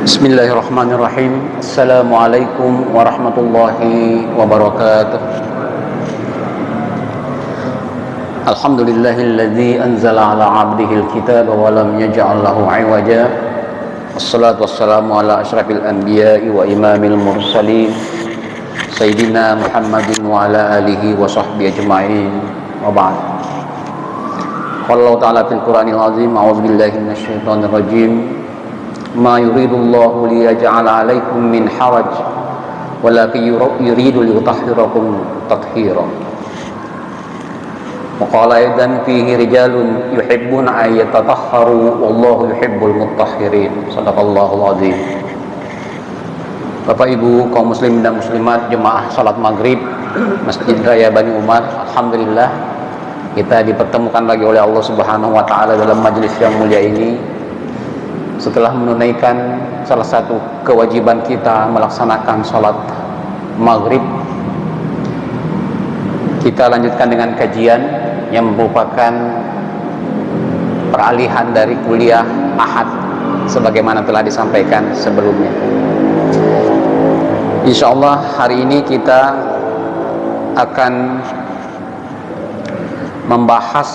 Bismillahirrahmanirrahim. Assalamualaikum warahmatullahi wabarakatuh. Alhamdulillahilladzi anzala ala 'abdihil kitaba wa lam yaj'al lahu 'iwaja. Wassalatu wassalamu ala asyrafil anbiya'i wa imamil mursalin sayyidina Muhammadin wa ala alihi wa sahbihi ajma'in. Wa ba'd. Qala Allah ta'ala fil Qur'anil azim, a'udzu billahi minasyaitonir rajim. Ma yuridullahu liyaj'ala 'alaikum min haraj walakin yuridu liyutahhirakum tathhira. Wa qala aidan fihi rijalun yuhibbuna an yatatahharu wallahu yuhibbul mutahhirin. Shadaqallahul azim. Bapak Ibu kaum muslimin dan muslimat jemaah salat maghrib Masjid Raya Bani Umar, alhamdulillah kita dipertemukan lagi oleh Allah Subhanahu wa taala dalam majelis yang mulia ini. Setelah menunaikan salah satu kewajiban kita melaksanakan sholat maghrib, kita lanjutkan dengan kajian yang merupakan peralihan dari kuliah Ahad sebagaimana telah disampaikan sebelumnya. Insya Allah hari ini kita akan membahas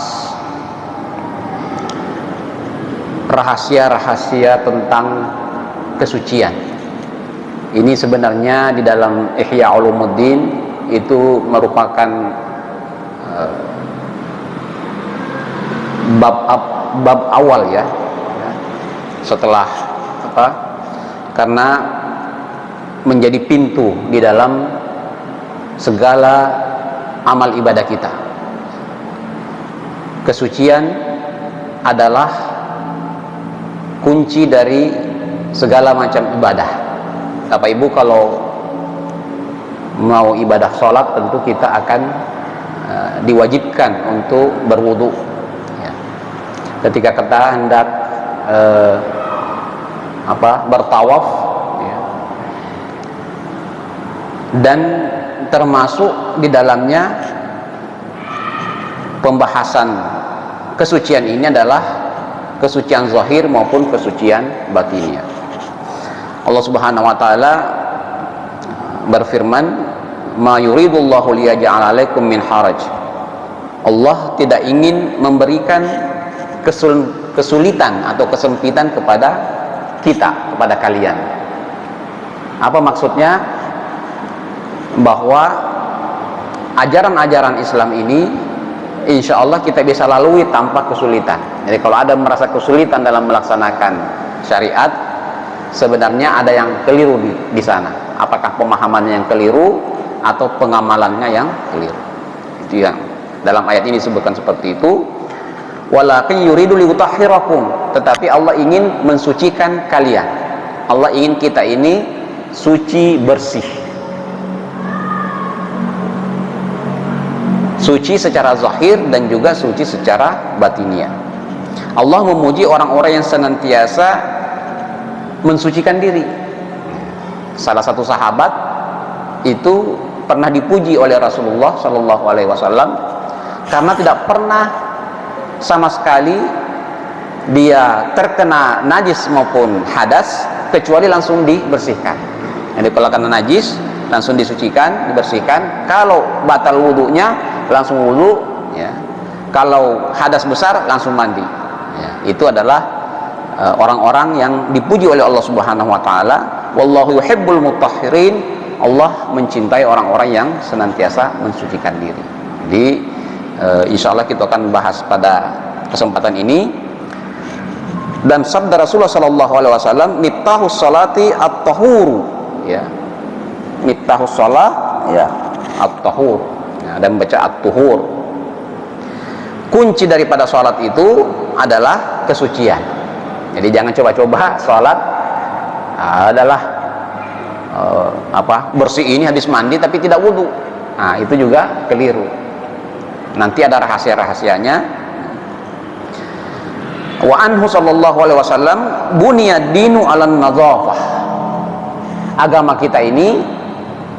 rahasia-rahasia tentang kesucian. Ini sebenarnya di dalam Ihya Ulumuddin itu merupakan bab awal ya. Setelah apa? Karena menjadi pintu di dalam segala amal ibadah kita. Kesucian adalah kunci dari segala macam ibadah. Bapak Ibu kalau mau ibadah sholat tentu kita akan diwajibkan untuk berwudu ya. Ketika kita hendak bertawaf ya. Dan termasuk di dalamnya pembahasan kesucian ini adalah kesucian zahir maupun kesucian batinnya. Allah Subhanahu wa taala berfirman, "Ma yuridullahu liyaj'ala 'alaikum min haraj." Allah tidak ingin memberikan kesulitan atau kesempitan kepada kita, kepada kalian. Apa maksudnya? Bahwa ajaran-ajaran Islam ini insya Allah kita bisa lalui tanpa kesulitan. Jadi kalau ada merasa kesulitan dalam melaksanakan syariat, sebenarnya ada yang keliru di sana. Apakah pemahamannya yang keliru atau pengamalannya yang keliru? Itu yang dalam ayat ini disebutkan seperti itu. Walakin yuridu liyutahhirakum, tetapi Allah ingin mensucikan kalian. Allah ingin kita ini suci bersih. Suci secara zahir dan juga suci secara batiniah. Allah memuji orang-orang yang senantiasa mensucikan diri. Salah satu sahabat itu pernah dipuji oleh Rasulullah Shallallahu Alaihi Wasallam karena tidak pernah sama sekali dia terkena najis maupun hadas kecuali langsung dibersihkan. Jadi kalau kena najis langsung disucikan, dibersihkan. Kalau batal wudunya langsung wudu, ya. Kalau hadas besar langsung mandi. Ya. Itu adalah orang-orang yang dipuji oleh Allah Subhanahu Wa Taala. Wallahu yuhibbul mutahhirin. Allah mencintai orang-orang yang senantiasa mensucikan diri. Jadi insya Allah kita akan bahas pada kesempatan ini. Dan sabda Rasulullah Sallallahu Alaihi Wasallam, "Miftahus salati at-tahur." Ya, miftahus salat, ya, at-tahur. Ya, dan baca at-tuhur. Kunci daripada salat itu adalah kesucian. Jadi jangan coba-coba salat adalah bersih ini habis mandi tapi tidak wudu. Nah, itu juga keliru. Nanti ada rahasia-rahasianya. Wa anhu sallallahu alaihi wasallam buniyad dinu 'alan nadzafah. Agama kita ini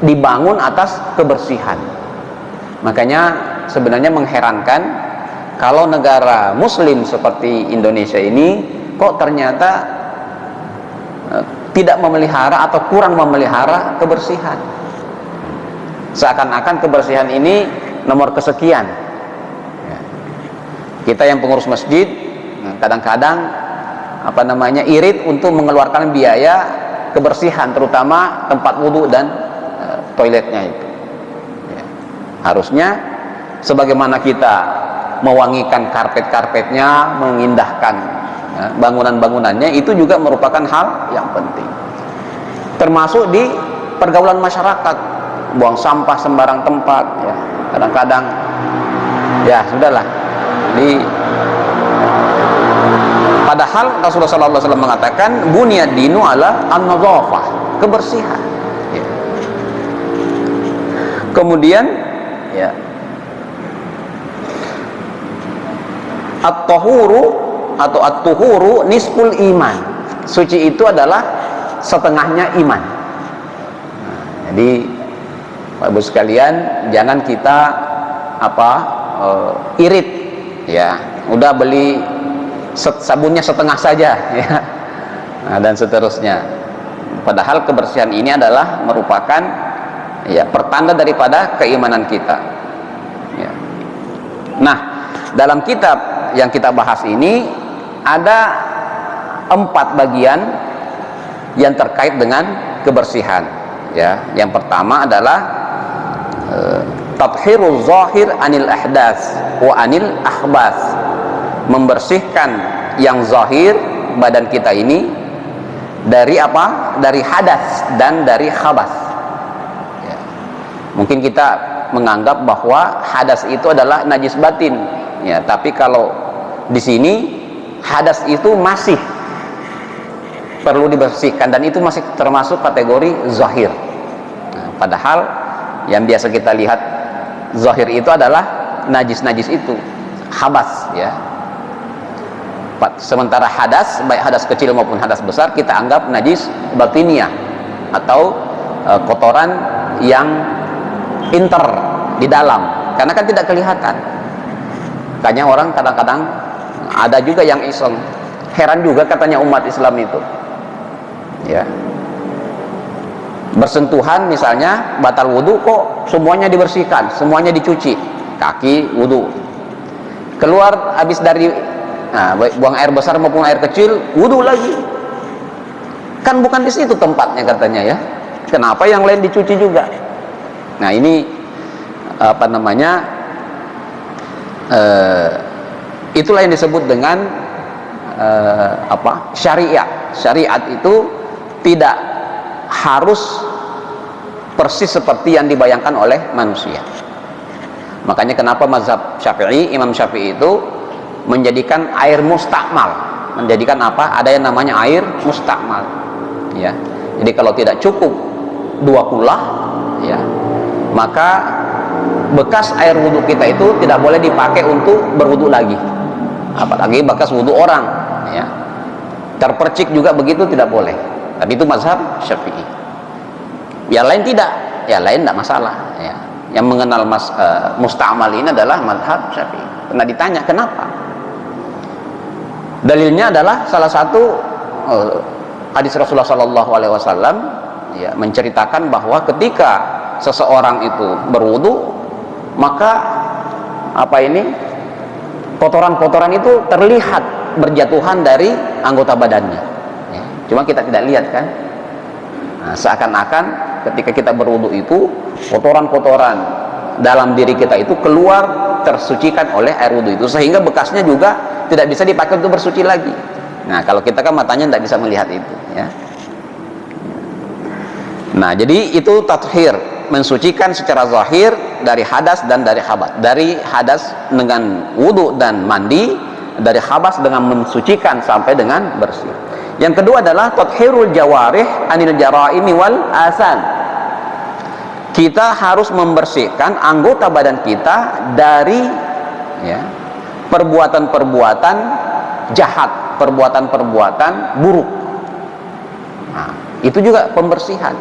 dibangun atas kebersihan. Makanya sebenarnya mengherankan kalau negara muslim seperti Indonesia ini kok ternyata tidak memelihara atau kurang memelihara kebersihan. Seakan-akan kebersihan ini nomor kesekian. Kita yang pengurus masjid kadang-kadang irit untuk mengeluarkan biaya kebersihan, terutama tempat wudhu dan toiletnya itu. Harusnya sebagaimana kita mewangikan karpet-karpetnya, mengindahkan bangunan-bangunannya, itu juga merupakan hal yang penting. Termasuk di pergaulan masyarakat, buang sampah sembarang tempat, ya. Kadang-kadang ya sudahlah. Padahal Rasulullah SAW mengatakan buniyad dinu ala an-nadzafah, kebersihan. Ya. Kemudian ya, at-tahuru atau at-tuhuru nisful iman. Suci itu adalah setengahnya iman. Jadi Bapak Ibu sekalian, jangan kita irit ya, udah beli sabunnya setengah saja ya, dan seterusnya. Padahal kebersihan ini adalah merupakan ya pertanda daripada keimanan kita ya. Nah, dalam kitab yang kita bahas ini ada 4 bagian yang terkait dengan kebersihan ya. Yang pertama adalah tathhirul zahir anil ahdas wa anil akhbas, membersihkan yang zahir badan kita ini dari dari hadas dan dari khabas ya. Mungkin kita menganggap bahwa hadas itu adalah najis batin ya, tapi kalau di sini hadas itu masih perlu dibersihkan dan itu masih termasuk kategori zahir. Nah, padahal yang biasa kita lihat zahir itu adalah najis-najis itu, khabas ya. Sementara hadas, baik hadas kecil maupun hadas besar, kita anggap najis batiniah atau kotoran yang inter di dalam, karena kan tidak kelihatan. Makanya orang kadang-kadang ada juga yang iseng, heran juga katanya umat Islam itu ya, bersentuhan misalnya batal wudhu, kok semuanya dibersihkan, semuanya dicuci, kaki wudhu, keluar habis dari buang air besar maupun air kecil, wudhu lagi. Kan bukan di situ tempatnya katanya ya, kenapa yang lain dicuci juga? Nah ini itulah yang disebut dengan syariat. Syariat itu tidak harus persis seperti yang dibayangkan oleh manusia. Makanya kenapa mazhab Syafi'i, Imam Syafi'i itu menjadikan air mustakmal, menjadikan ada yang namanya air mustakmal ya. Jadi kalau tidak cukup 2 kulah ya, maka bekas air wudhu kita itu tidak boleh dipakai untuk berwudhu lagi, apalagi bekas wudhu orang ya, terpercik juga begitu tidak boleh. Dan itu mazhab Syafi'i. Yang lain tidak, yang lain tidak masalah ya. Yang mengenal mustakmal ini adalah mazhab Syafi'i. Pernah ditanya kenapa, dalilnya adalah salah satu hadis Rasulullah SAW ya, menceritakan bahwa ketika seseorang itu berwudu, maka kotoran-kotoran itu terlihat berjatuhan dari anggota badannya ya. Cuma kita tidak lihat kan. Nah, seakan-akan ketika kita berwudu itu kotoran-kotoran dalam diri kita itu keluar, tersucikan oleh air wudu itu, sehingga bekasnya juga tidak bisa dipakai untuk bersuci lagi. Nah kalau kita kan matanya tidak bisa melihat itu ya. Nah jadi itu tathhir, mensucikan secara zahir dari hadas dan dari khabas. Dari hadas dengan wudu dan mandi, dari khabas dengan mensucikan sampai dengan bersih. Yang kedua adalah tathhirul jawarih anil jaraimi wal asan. Kita harus membersihkan anggota badan kita dari ya, perbuatan-perbuatan jahat, perbuatan-perbuatan buruk. Nah, itu juga pembersihan.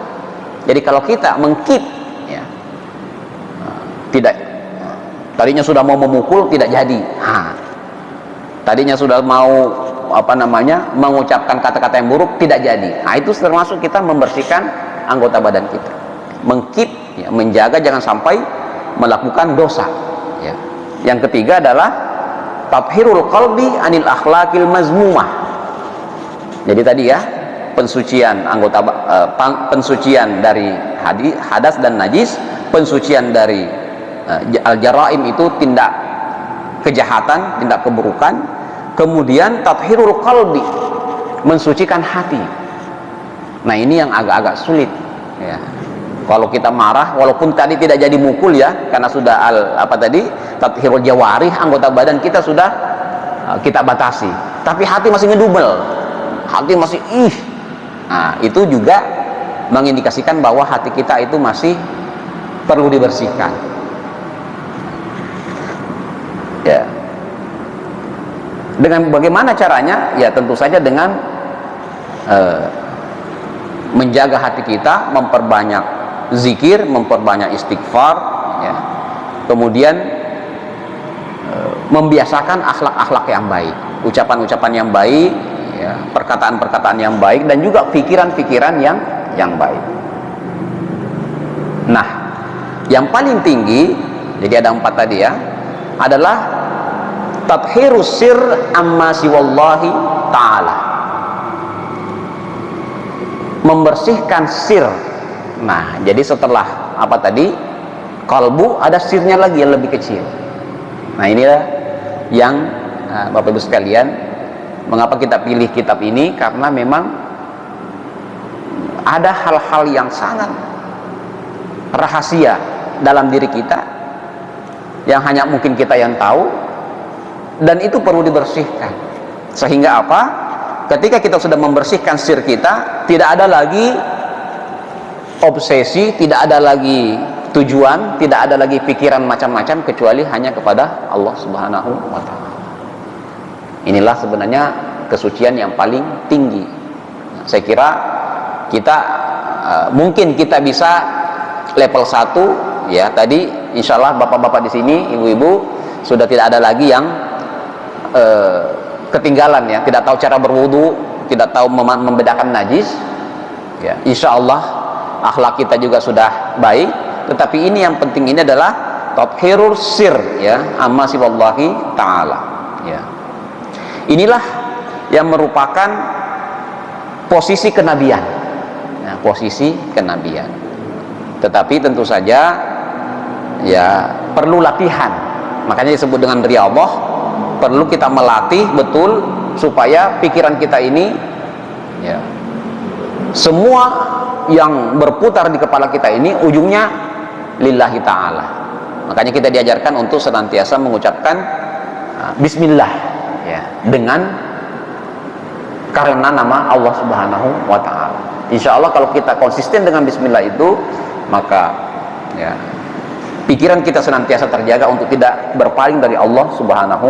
Jadi kalau kita mengkeep, ya, tidak, tadinya sudah mau memukul tidak jadi, tadinya sudah mau mengucapkan kata-kata yang buruk tidak jadi. Nah, itu termasuk kita membersihkan anggota badan kita, mengkeep, ya, menjaga jangan sampai melakukan dosa. Ya. Yang ketiga adalah tathhirul qalbi anil akhlaqil mazmumah. Jadi tadi ya, pensucian anggota, pensucian dari hadas dan najis, pensucian dari al-jaraim itu tindak kejahatan, tindak keburukan. Kemudian tathhirul qalbi, mensucikan hati. Nah, ini yang agak-agak sulit, ya. Kalau kita marah, walaupun tadi tidak jadi mukul, ya, karena sudah tathhirul jawarih, anggota badan kita sudah kita batasi, tapi hati masih ngedumel, hati masih Nah, itu juga mengindikasikan bahwa hati kita itu masih perlu dibersihkan. Ya. Dengan bagaimana caranya? Ya, tentu saja dengan menjaga hati kita, memperbanyak zikir, memperbanyak istighfar, ya. Kemudian membiasakan akhlak-akhlak yang baik, ucapan-ucapan yang baik, ya, perkataan-perkataan yang baik, dan juga pikiran-pikiran yang baik. Nah, yang paling tinggi, jadi ada 4 tadi ya, adalah tathhirus sir amma siwallahi ta'ala, membersihkan sir. Nah, jadi setelah kalbu, ada sirnya lagi yang lebih kecil. Nah, inilah yang Bapak Ibu sekalian, mengapa kita pilih kitab ini, karena memang ada hal-hal yang sangat rahasia dalam diri kita yang hanya mungkin kita yang tahu, dan itu perlu dibersihkan. Sehingga apa? Ketika kita sudah membersihkan sir kita, tidak ada lagi obsesi, tidak ada lagi tujuan, tidak ada lagi pikiran macam-macam kecuali hanya kepada Allah Subhanahu wa Ta'ala. Inilah sebenarnya kesucian yang paling tinggi. Saya kira kita mungkin kita bisa level 1, ya. Tadi insya Allah bapak-bapak di sini, ibu-ibu, sudah tidak ada lagi yang ketinggalan, ya, tidak tahu cara berwudu, tidak tahu membedakan najis, ya. Insya Allah akhlak kita juga sudah baik, tetapi ini yang penting ini adalah tathhirul sir, ya, amma siwallahi ta'ala, ya. Inilah yang merupakan posisi kenabian, nah, posisi kenabian. Tetapi tentu saja, ya, perlu latihan. Makanya disebut dengan riyadhah, perlu kita melatih betul supaya pikiran kita ini, ya, semua yang berputar di kepala kita ini ujungnya lillahi ta'ala. Makanya kita diajarkan untuk senantiasa mengucapkan bismillah, ya, dengan karena nama Allah Subhanahu wa Ta'ala. Insya Allah kalau kita konsisten dengan bismillah itu, maka, ya, pikiran kita senantiasa terjaga untuk tidak berpaling dari Allah Subhanahu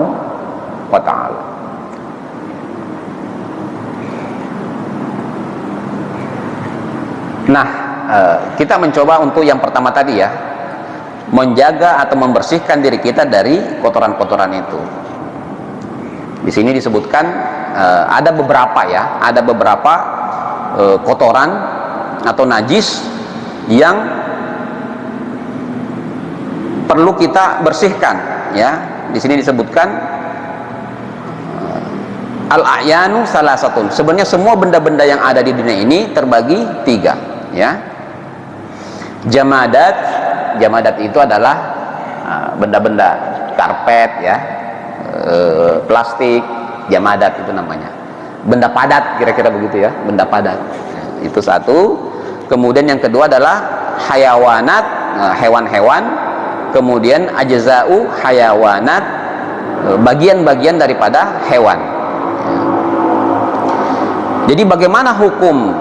wa Ta'ala. Nah, kita mencoba untuk yang pertama tadi, ya, menjaga atau membersihkan diri kita dari kotoran-kotoran itu. Di sini disebutkan ada beberapa, ya, ada beberapa kotoran atau najis yang perlu kita bersihkan, ya. Di sini disebutkan al-a'yanu salasatun. Sebenarnya semua benda-benda yang ada di dunia ini terbagi 3, ya. Jamadat itu adalah benda-benda karpet, ya, plastik, jamadat itu namanya. Benda padat, kira-kira begitu, ya, benda padat. Itu satu. Kemudian yang kedua adalah hayawanat, hewan-hewan. Kemudian ajza'u hayawanat, bagian-bagian daripada hewan. Jadi bagaimana hukum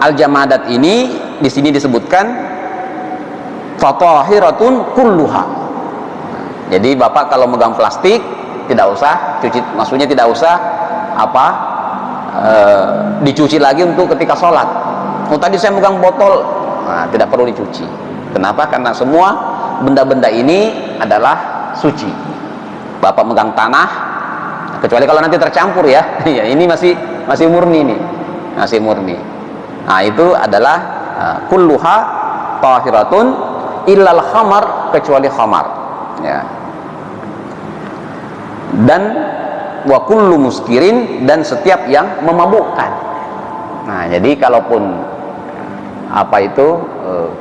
al-jamadat ini? Di sini disebutkan fatahiratun kulluha. Jadi Bapak kalau megang plastik tidak usah cuci, maksudnya tidak usah dicuci lagi untuk ketika sholat. Oh, tadi saya megang botol, nah, tidak perlu dicuci. Kenapa? Karena semua benda-benda ini adalah suci. Bapak megang tanah, kecuali kalau nanti tercampur ya, ya ini masih murni nih, masih murni. Nah, itu adalah kulluha tahiratun illal khamar, kecuali khamar, ya. Dan wa kullu muskirin, dan setiap yang memabukkan. Nah, jadi kalaupun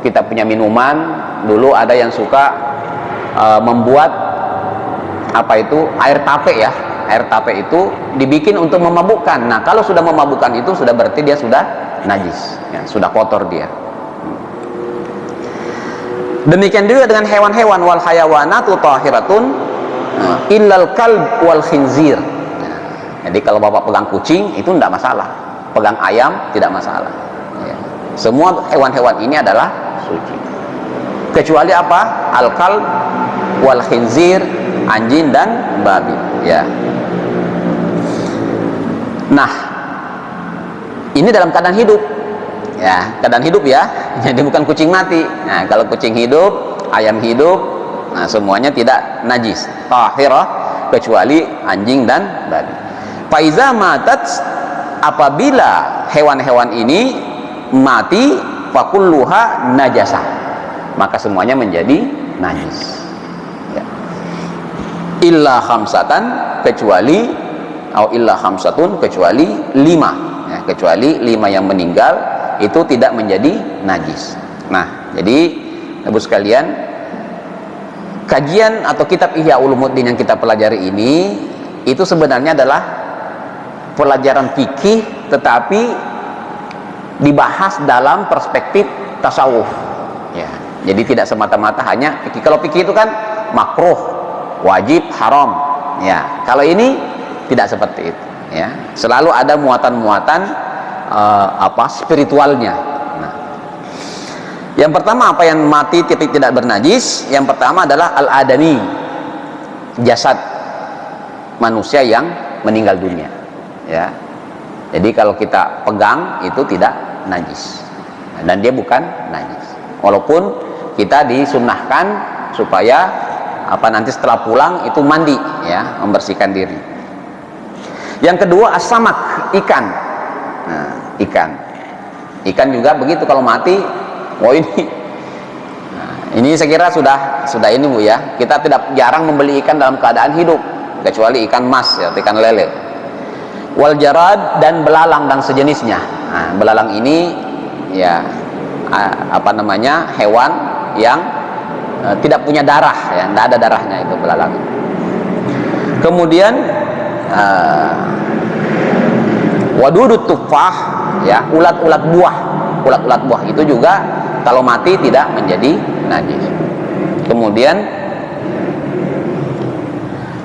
kita punya minuman, dulu ada yang suka membuat air tape ya. Air tape itu dibikin untuk memabukkan. Nah, kalau sudah memabukkan itu sudah berarti dia sudah najis, ya, sudah kotor dia. Demikian juga dengan hewan-hewan, wal hayawanatu tahiratun illal kalb wal khinzir. Jadi kalau bapak pegang kucing itu tidak masalah, pegang ayam tidak masalah, ya. Semua hewan-hewan ini adalah suci, kecuali apa? Al kalb wal khinzir, anjing dan babi, ya. Nah, ini dalam keadaan hidup, ya, keadaan hidup ya. Jadi bukan kucing mati. Nah, kalau kucing hidup, ayam hidup, nah semuanya tidak najis, tahirah, kecuali anjing dan babi. Faiza matat, apabila hewan-hewan ini mati, fakulluha najasah, maka semuanya menjadi najis, ya. Illa khamsatan, kecuali illa khamsatun, kecuali 5, ya, kecuali 5 yang meninggal itu tidak menjadi najis. Nah, jadi Ibu sekalian, kajian atau kitab Ihya Ulumuddin yang kita pelajari ini itu sebenarnya adalah pelajaran fikih, tetapi dibahas dalam perspektif tasawuf, ya. Jadi tidak semata-mata hanya fikih. Kalau fikih itu kan makruh, wajib, haram, ya. Kalau ini tidak seperti itu, ya. Selalu ada muatan-muatan spiritualnya. Nah, yang pertama, apa yang mati tapi tidak bernajis? Yang pertama adalah al-adami, jasad manusia yang meninggal dunia, ya. Jadi kalau kita pegang itu tidak najis, dan dia bukan najis, walaupun kita disunnahkan supaya nanti setelah pulang itu mandi, ya, membersihkan diri. Yang kedua, as-samak, ikan. Nah, ikan juga begitu, kalau mati, ini saya kira sudah ini Bu ya. Kita jarang membeli ikan dalam keadaan hidup, kecuali ikan mas, ya, ikan lele. Wal jarad, dan belalang dan sejenisnya. Nah, belalang ini ya hewan yang tidak punya darah, ya, tidak ada darahnya, itu belalang. Kemudian wadudut tufah, ya, ulat-ulat buah itu juga kalau mati tidak menjadi najis. Kemudian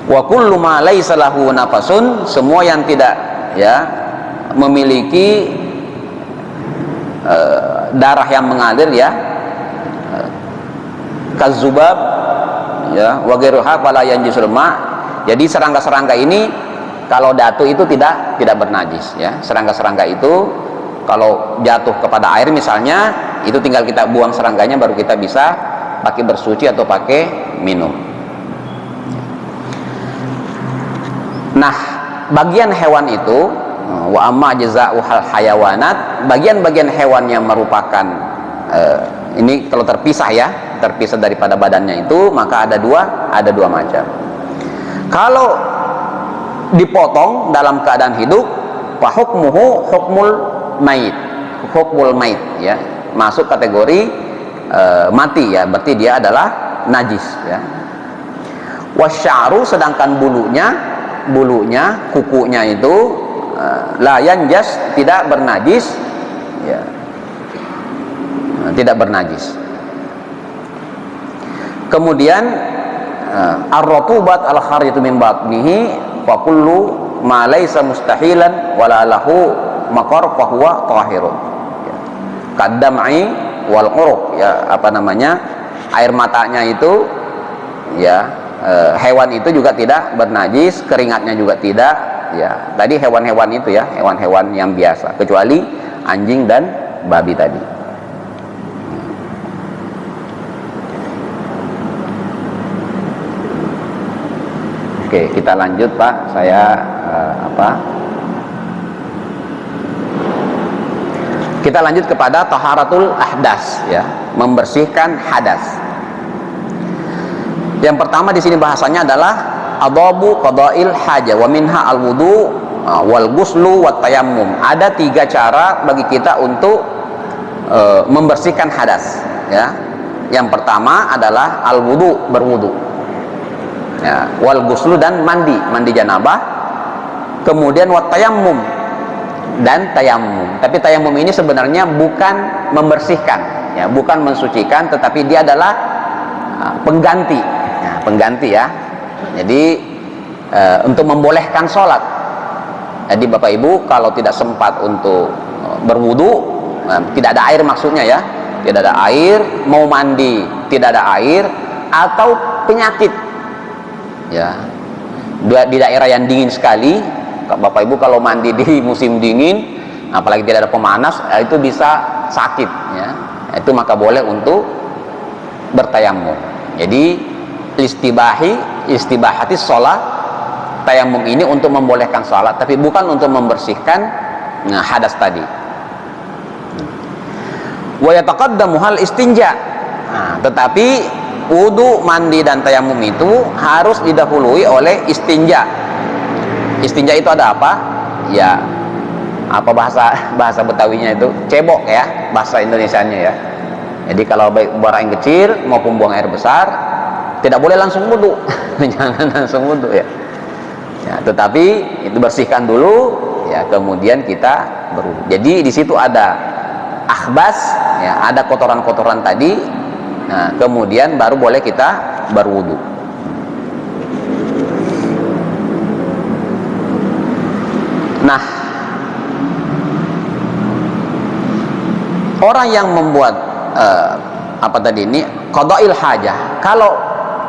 wa kullu ma laisa lahu nafasun, semua yang tidak, ya, memiliki darah yang mengalir, ya, kazubab, ya, wa ghairuha fala yanjisul ma. Jadi serangga-serangga ini kalau datu itu tidak bernajis, ya. Serangga-serangga itu kalau jatuh kepada air misalnya, itu tinggal kita buang serangganya, baru kita bisa pakai bersuci atau pakai minum. Nah, bagian hewan itu, wa amma jazaa'uhal hayawanat, bagian-bagian hewan yang merupakan ini kalau terpisah, ya, terpisah daripada badannya itu, maka ada dua macam. Kalau dipotong dalam keadaan hidup, fa hukmuhu hukmul mait, ya, masuk kategori mati, ya, berarti dia adalah najis, ya. Wasya'ru, sedangkan bulunya, kukunya itu la yanjas, tidak bernajis, ya, tidak bernajis. Kemudian ar-ratubat al-kharijatu min batnihi fa kullu ma laysa mustahilan wala lahu maqar fa huwa tahirun, ya. Kadam'i wal uruq, ya, air matanya itu, ya, hewan itu juga tidak bernajis, keringatnya juga tidak, ya tadi hewan-hewan itu ya, hewan-hewan yang biasa, kecuali anjing dan babi tadi. Oke, kita lanjut Pak. Kita lanjut kepada taharatul ahdas, ya, membersihkan hadas. Yang pertama di sini bahasanya adalah adabu qada'il hajah wa minha al-wudu wal ghuslu wat tayammum. Ada 3 cara bagi kita untuk membersihkan hadas, ya. Yang pertama adalah al-wudu, berwudu. Ya, wal ghuslu dan mandi janabah. Kemudian wat tayammum dan tayamum. Tapi tayamum ini sebenarnya bukan membersihkan, ya, bukan mensucikan, tetapi dia adalah pengganti, ya, pengganti ya. Jadi untuk membolehkan sholat. Jadi Bapak Ibu kalau tidak sempat untuk berwudu, tidak ada air maksudnya ya, tidak ada air, mau mandi tidak ada air, atau penyakit, ya, di daerah yang dingin sekali. Bapak Ibu kalau mandi di musim dingin, apalagi tidak ada pemanas, itu bisa sakit, ya. Itu maka boleh untuk bertayamum. Jadi istibahati sholat, tayamum ini untuk membolehkan sholat, tapi bukan untuk membersihkan hadas tadi. Wa yataqaddamu hal istinja. Tetapi wudu, mandi dan tayamum itu harus didahului oleh istinja. Istinja itu ada apa? Ya, apa bahasa Betawinya itu? Cebok ya, bahasa Indonesianya ya. Jadi kalau baik buang air kecil maupun buang air besar, tidak boleh langsung wudu. Jangan langsung wudu ya. Ya, tetapi itu bersihkan dulu, ya, kemudian kita berwudu. Jadi di situ ada akhbas, ya, ada kotoran-kotoran tadi. Nah, kemudian baru boleh kita berwudu. Nah, orang yang membuat apa tadi ini qada'il hajah, kalau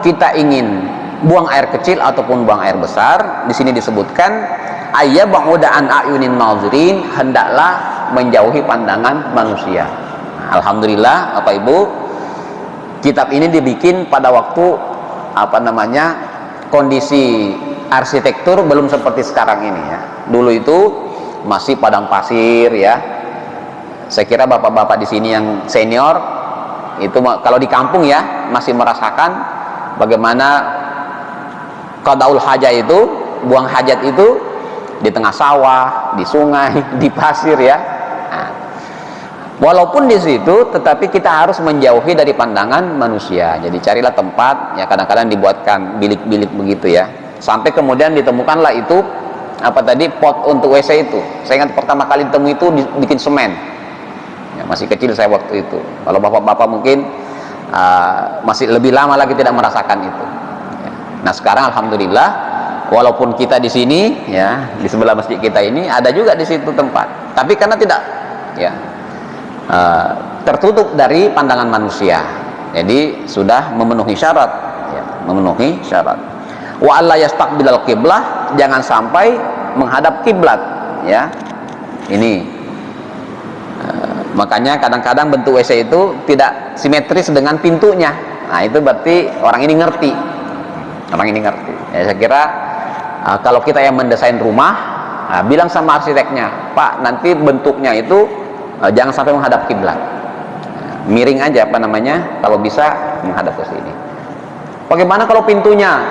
kita ingin buang air kecil ataupun buang air besar, di sini disebutkan ayyab'uda an ayunin nazirin, hendaklah menjauhi pandangan manusia. Nah, alhamdulillah Bapak Ibu, kitab ini dibikin pada waktu kondisi arsitektur belum seperti sekarang ini ya. Dulu itu masih padang pasir ya. Saya kira bapak-bapak di sini yang senior itu kalau di kampung ya masih merasakan bagaimana qadaul hajat itu, buang hajat itu di tengah sawah, di sungai, di pasir ya. Nah, walaupun di situ, tetapi kita harus menjauhi dari pandangan manusia. Jadi carilah tempat, ya, kadang-kadang dibuatkan bilik-bilik begitu ya. Sampai kemudian ditemukanlah itu pot untuk WC itu. Saya ingat pertama kali ditemu itu bikin semen. Ya, masih kecil saya waktu itu. Kalau bapak-bapak mungkin masih lebih lama lagi tidak merasakan itu. Ya. Nah sekarang alhamdulillah, walaupun kita di sini ya di sebelah masjid kita ini ada juga di situ tempat. Tapi karena tidak ya tertutup dari pandangan manusia, jadi sudah memenuhi syarat, ya, memenuhi syarat. Wa alla yastaqbilal qiblah, jangan sampai menghadap kiblat ya. Ini makanya kadang-kadang bentuk WC itu tidak simetris dengan pintunya. Nah itu berarti orang ini ngerti, ya, saya kira kalau kita yang mendesain rumah, bilang sama arsiteknya, Pak, nanti bentuknya itu jangan sampai menghadap kiblat, miring aja kalau bisa menghadap ke sini. Bagaimana kalau pintunya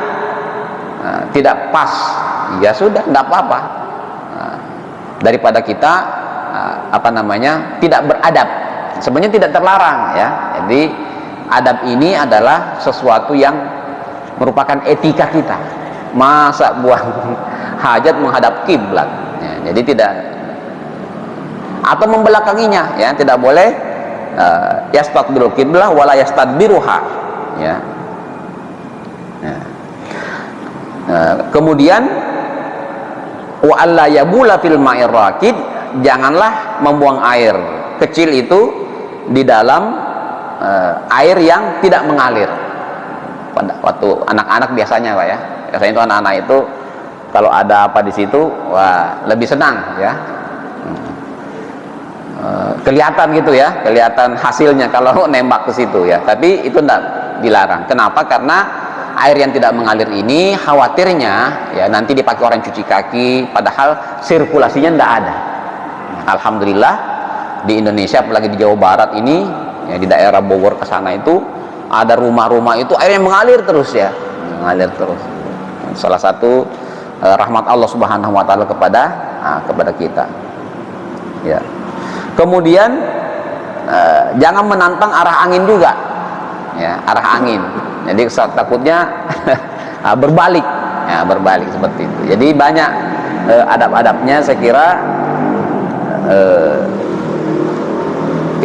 tidak pas? Ya sudah, tidak apa-apa. Daripada kita tidak beradab. Sebenarnya tidak terlarang ya. Jadi adab ini adalah sesuatu yang merupakan etika kita. Masa buang hajat menghadap kiblat ya, jadi tidak, atau membelakanginya ya, tidak boleh yastaqbilul qiblah wala yastadbiruha ya. Kemudian wa alla yabula fil ma'ir raqid, janganlah membuang air kecil itu di dalam air yang tidak mengalir. Pada waktu anak-anak biasanya Pak ya, biasanya itu anak-anak itu kalau ada apa di situ, wah lebih senang ya. Kelihatan gitu ya, kelihatan hasilnya kalau nembak ke situ ya. Tapi itu tidak dilarang. Kenapa? Karena air yang tidak mengalir ini khawatirnya ya nanti dipakai orang cuci kaki, padahal sirkulasinya tidak ada. Alhamdulillah di Indonesia, apalagi di Jawa Barat ini ya, di daerah Bogor ke sana itu ada rumah-rumah itu airnya mengalir terus ya, mengalir terus. Salah satu rahmat Allah Subhanahu wa taala kepada kita. Ya. Kemudian jangan menantang arah angin juga. Ya, arah angin. Jadi takutnya berbalik. Ya, berbalik seperti itu. Jadi banyak adab-adabnya saya kira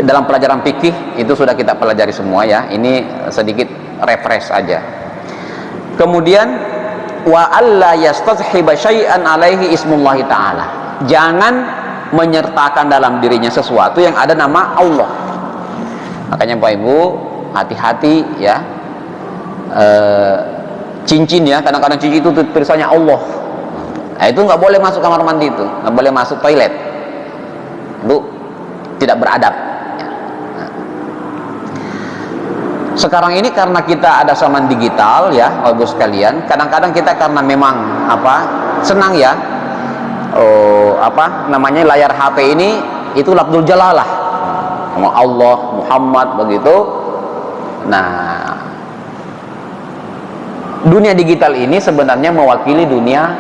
dalam pelajaran fikih itu sudah kita pelajari semua ya. Ini sedikit refresh aja. Kemudian wa alla yastazhiba syai'an alaihi ismullahi ta'ala. Jangan menyertakan dalam dirinya sesuatu yang ada nama Allah. Makanya Bapak Ibu hati-hati ya. Cincin ya, kadang-kadang cincin itu tulisannya Allah. Nah, itu nggak boleh masuk kamar mandi, itu nggak boleh masuk toilet. Itu tidak beradab. Sekarang ini karena kita ada zaman digital ya, Bapak Ibu sekalian, kadang-kadang kita karena memang senang ya, layar HP ini itu lafzul jalalah, nama Allah, Muhammad begitu. Nah, dunia digital ini sebenarnya mewakili dunia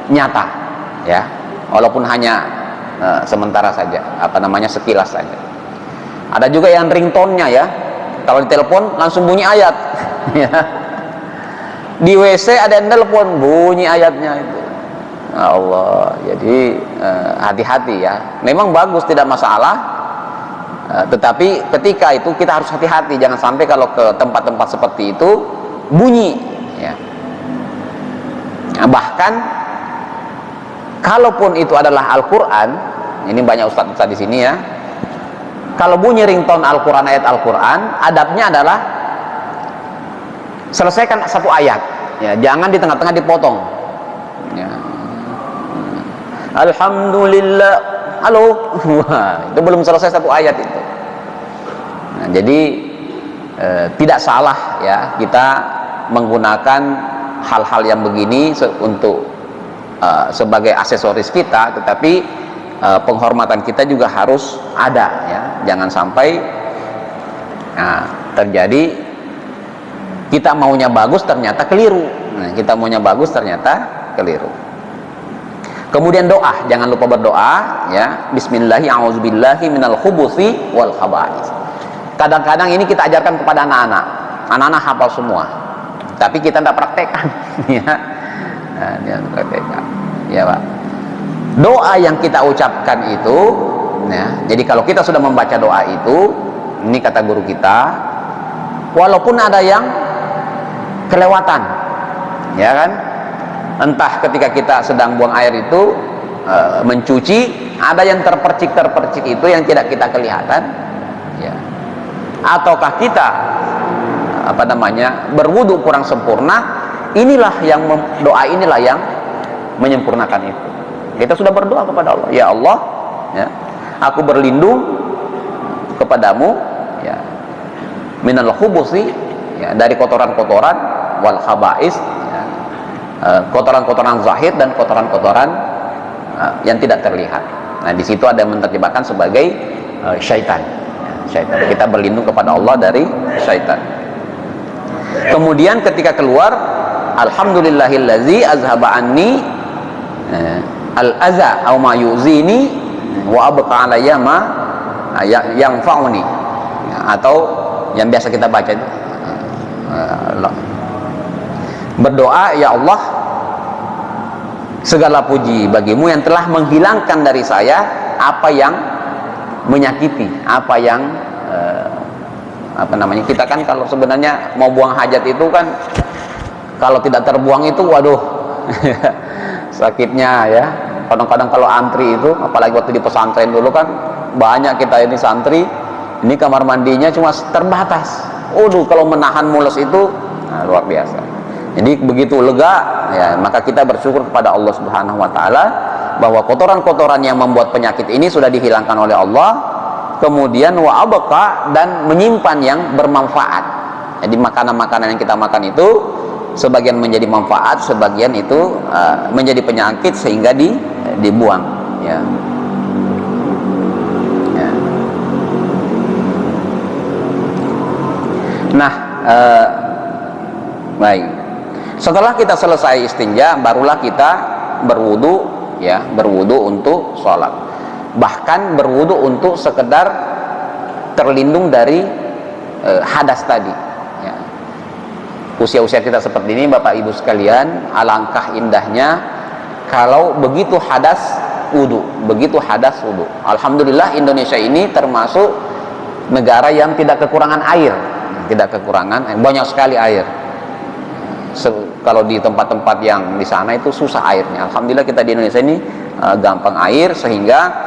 nyata ya, walaupun hanya sementara saja, sekilas saja. Ada juga yang ringtone-nya ya, kalau ditelepon langsung bunyi ayat ya. Di WC ada yang telepon bunyi ayatnya itu. Allah, jadi hati-hati ya. Memang bagus, tidak masalah, tetapi ketika itu kita harus hati-hati, jangan sampai kalau ke tempat-tempat seperti itu bunyi ya. Nah, bahkan kalaupun itu adalah Al-Quran, ini banyak ustadz-ustadz di sini ya, kalau bunyi ringtone Al-Quran, ayat Al-Quran, adabnya adalah selesaikan satu ayat ya, jangan di tengah-tengah dipotong ya. Alhamdulillah, halo, wah, itu belum selesai satu ayat itu. Nah, jadi tidak salah ya kita menggunakan hal-hal yang begini untuk sebagai aksesoris kita, tetapi penghormatan kita juga harus ada ya. Jangan sampai terjadi kita maunya bagus ternyata keliru. Nah, kita maunya bagus ternyata keliru. Kemudian doa, jangan lupa berdoa ya. Bismillahi a'udzubillahi minal khubuthi wal khaba'is. Kadang-kadang ini kita ajarkan kepada anak-anak. Anak-anak hafal semua, tapi kita tidak praktekkan ya. Nah, dia praktekkan ya Pak. Doa yang kita ucapkan itu ya, jadi kalau kita sudah membaca doa itu, ini kata guru kita, walaupun ada yang kelewatan ya kan, entah ketika kita sedang buang air itu mencuci, ada yang terpercik itu yang tidak kita kelihatan ya, ataukah kita berwudu kurang sempurna, inilah yang doa inilah yang menyempurnakan itu. Kita sudah berdoa kepada Allah, ya Allah ya, aku berlindung kepadamu ya, minal khubusi ya, dari kotoran-kotoran, wal khaba'is ya, kotoran-kotoran zahir dan kotoran-kotoran yang tidak terlihat. Nah, di situ ada yang menerjemahkan sebagai syaitan. Syaitan. Kita berlindung kepada Allah dari syaitan. Kemudian ketika keluar, alhamdulillahillazi azhaba anni al-aza aw ma yuzini wa abqa alayya ma yang fauni, atau yang biasa kita baca itu berdoa, ya Allah, segala puji bagimu yang telah menghilangkan dari saya apa yang menyakiti, apa yang kita kan kalau sebenarnya mau buang hajat itu kan kalau tidak terbuang itu waduh sakitnya ya. Kadang-kadang kalau antri itu, apalagi waktu di pesantren dulu kan banyak kita ini santri, ini kamar mandinya cuma terbatas. Waduh, kalau menahan mules itu luar biasa. Jadi begitu lega ya, maka kita bersyukur kepada Allah Subhanahu wa taala bahwa kotoran-kotoran yang membuat penyakit ini sudah dihilangkan oleh Allah. Kemudian wa abqa, dan menyimpan yang bermanfaat. Jadi makanan-makanan yang kita makan itu sebagian menjadi manfaat, sebagian itu menjadi penyakit sehingga dibuang, ya. Ya. Nah, baik. Setelah kita selesai istinja, barulah kita berwudu, ya, berwudu untuk sholat. Bahkan berwudu untuk sekedar terlindung dari hadas tadi, ya. Usia-usia kita seperti ini, Bapak Ibu sekalian, alangkah indahnya kalau begitu hadas wudu, begitu hadas wudu. Alhamdulillah Indonesia ini termasuk negara yang tidak kekurangan air, tidak kekurangan, banyak sekali air. Kalau di tempat-tempat yang di sana itu susah airnya. Alhamdulillah kita di Indonesia ini gampang air, sehingga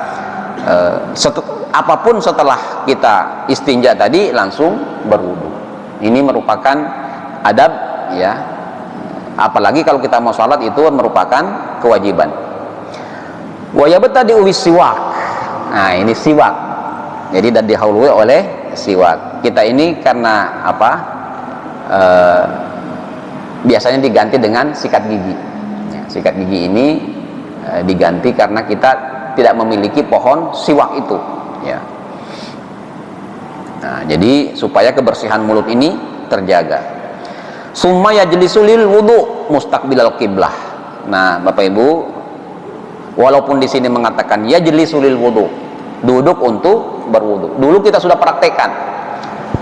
apapun setelah kita istinja tadi langsung berwudu. Ini merupakan adab, ya. Apalagi kalau kita mau sholat itu merupakan kewajiban. Wa yabtadi'u bis-siwak. Nah, ini siwak. Jadi dan dihahului oleh siwak. Kita ini karena apa? Biasanya diganti dengan sikat gigi. Ya, sikat gigi ini diganti karena kita tidak memiliki pohon siwak itu, ya. Nah, jadi supaya kebersihan mulut ini terjaga. Summa yajlisu lil wudu mustaqbilal qiblah. Nah, Bapak Ibu, walaupun di sini mengatakan yajlisu lil wudu, duduk untuk berwudu. Dulu kita sudah praktekkan.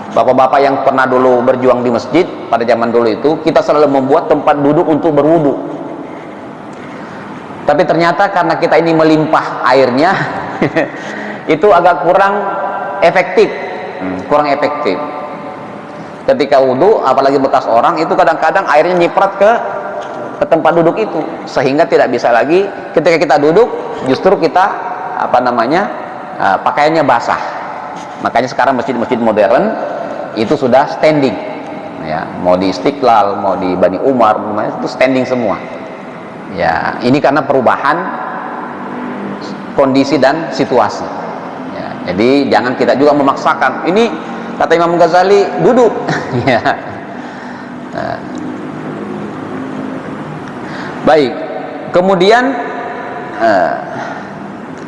Bapak-bapak yang pernah dulu berjuang di masjid pada zaman dulu itu, kita selalu membuat tempat duduk untuk berwudu. Tapi ternyata karena kita ini melimpah airnya itu agak kurang efektif, kurang efektif. Ketika wudhu, apalagi bekas orang, itu kadang-kadang airnya nyiprat ke tempat duduk itu, sehingga tidak bisa lagi. Ketika kita duduk, justru kita pakaiannya basah. Makanya sekarang masjid-masjid modern itu sudah standing, ya. Mau di Istiqlal, mau di Bani Umar, itu standing semua. Ya, ini karena perubahan kondisi dan situasi, ya. Jadi jangan kita juga memaksakan. Ini kata Imam Ghazali duduk, ya. Nah. Baik. Kemudian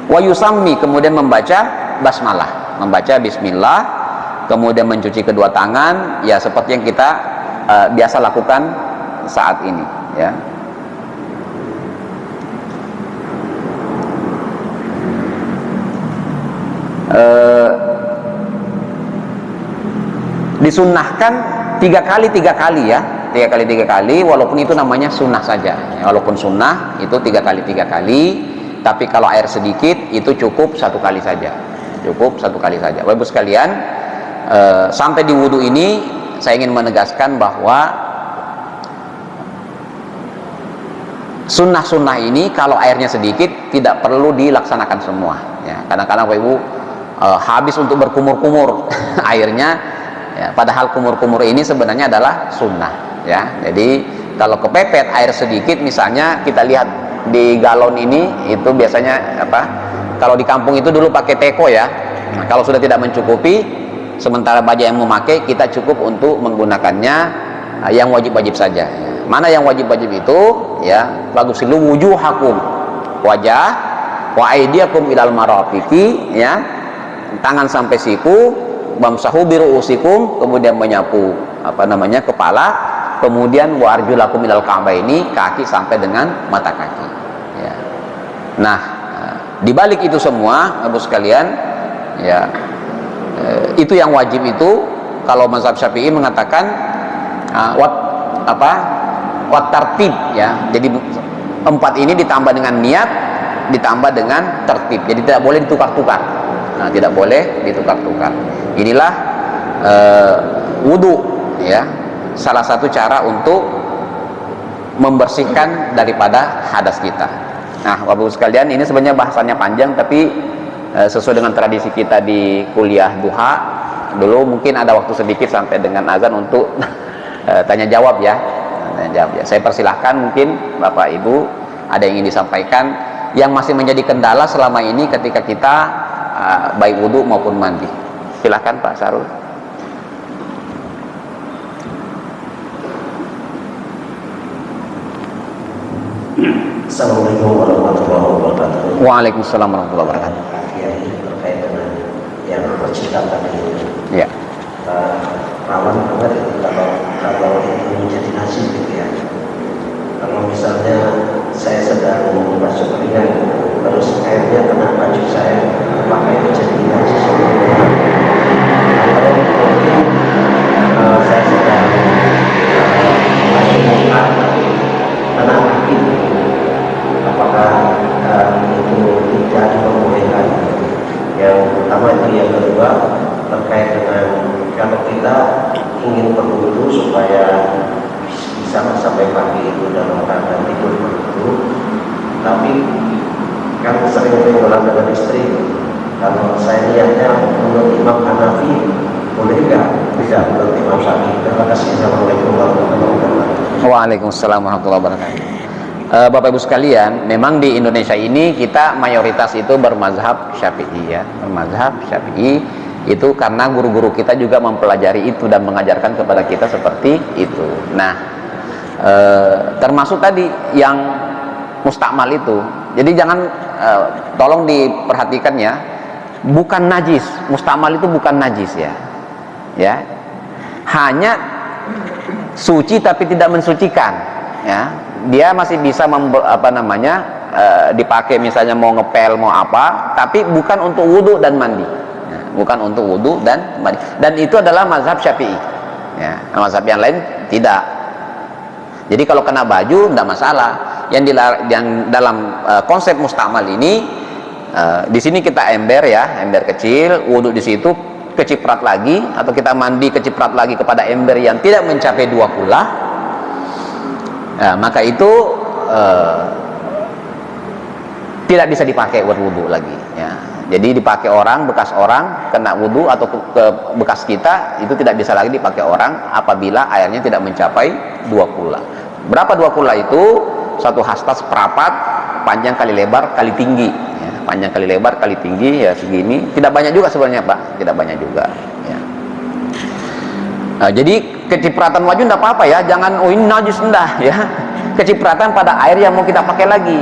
wa yusammi, kemudian membaca basmalah, membaca bismillah, kemudian mencuci kedua tangan, ya seperti yang kita biasa lakukan saat ini, ya. Disunnahkan 3 kali 3 kali, ya, 3 kali 3 kali, walaupun itu namanya sunnah saja, ya, walaupun sunnah itu 3 kali 3 kali, tapi kalau air sedikit itu cukup 1 kali saja, cukup 1 kali saja. Bapak Ibu sekalian, sampai di wudhu ini saya ingin menegaskan bahwa sunnah-sunnah ini kalau airnya sedikit tidak perlu dilaksanakan semua, ya. Kadang-kadang Bapak Ibu habis untuk berkumur-kumur airnya, ya, padahal kumur-kumur ini sebenarnya adalah sunnah, ya. Jadi kalau kepepet air sedikit, misalnya kita lihat di galon ini, itu biasanya kalau di kampung itu dulu pakai teko, ya. Nah, kalau sudah tidak mencukupi, sementara banyak yang memakai, kita cukup untuk menggunakannya yang wajib-wajib saja. Mana yang wajib-wajib itu, ya, baghusilu wujuhakum, wajah, wa aydiyakum ilal marafiqi, ya, tangan sampai siku, bamsahu biruusikum, kemudian menyapu kepala, kemudian wa arjulakum ilal ka'baini, kaki sampai dengan mata kaki, ya. Nah, di balik itu semua, Ibu sekalian, ya, itu yang wajib itu kalau mazhab Syafi'i mengatakan wat tartib, ya. Jadi 4 ini ditambah dengan niat, ditambah dengan tertib. Jadi tidak boleh ditukar-tukar. Nah, tidak boleh ditukar-tukar. Inilah wudu, ya, salah satu cara untuk membersihkan daripada hadas kita. Nah, Bapak Ibu sekalian, ini sebenarnya bahasanya panjang, tapi sesuai dengan tradisi kita di kuliah duha dulu, mungkin ada waktu sedikit sampai dengan azan untuk tanya jawab, ya. jawab ya. Saya persilahkan, mungkin Bapak Ibu ada yang ingin disampaikan yang masih menjadi kendala selama ini ketika kita baik wudhu maupun mandi. Silahkan Pak Sarul. Assalamualaikum warahmatullahi wabarakatuh. Waalaikumsalam warahmatullahi wabarakatuh. Terkait dengan yang bercerita tadi itu, Ya. rawan banget itu kalau itu menjadi nasi gitu ya. Kalau misalnya saya sedang membasuh piring, terus airnya kena baju saya, apakah itu jadi nasi semua? Atau mungkin saya sedang membasuh muka, kena kaki, apakah itu tidak diperbolehkan? Yang pertama itu. Yang kedua, terkait dengan kalau kita ingin berwudu supaya bisa sampai pagi itu dalam keadaan tidur berwudu, tapi kan sering berulang dengan istri. Kalau saya lihatnya menurut Imam Hanafi boleh nggak? Tidak menurut Imam Syafi'i. Terima kasih. Assalamualaikum warahmatullahi wabarakatuh. Waalaikumsalam warahmatullahi wabarakatuh. Bapak Ibu sekalian, memang di Indonesia ini kita mayoritas itu bermazhab Syafi'i ya, bermazhab Syafi'i itu karena guru-guru kita juga mempelajari itu dan mengajarkan kepada kita seperti itu. Nah, termasuk tadi yang mustakmal itu. Jadi jangan tolong diperhatikan ya, bukan najis. Mustakmal itu bukan najis ya. Ya. Hanya suci tapi tidak mensucikan ya. Dia masih bisa dipakai misalnya mau ngepel mau apa, tapi bukan untuk wudhu dan mandi ya, bukan untuk wudhu dan mandi. Dan itu adalah mazhab Syafi'i ya. Mazhab yang lain tidak. Jadi kalau kena baju tidak masalah. Yang dalam konsep mustakmal ini, di sini kita ember ya, ember kecil, wudhu di situ, keciprat lagi, atau kita mandi keciprat lagi kepada ember yang tidak mencapai 2 kula. Nah, maka itu tidak bisa dipakai berwudu lagi ya. Jadi dipakai orang, bekas orang kena wudu atau ke bekas kita, itu tidak bisa lagi dipakai orang apabila airnya tidak mencapai 2 kula. Berapa 2 kula itu? 1 hasta seprapat, panjang kali lebar kali tinggi ya. Panjang kali lebar kali tinggi ya segini. Tidak banyak juga sebenarnya Pak, tidak banyak juga ya. Nah, jadi kecipratan wajah tidak apa-apa ya, jangan ini najis enggak ya. Kecipratan pada air yang mau kita pakai lagi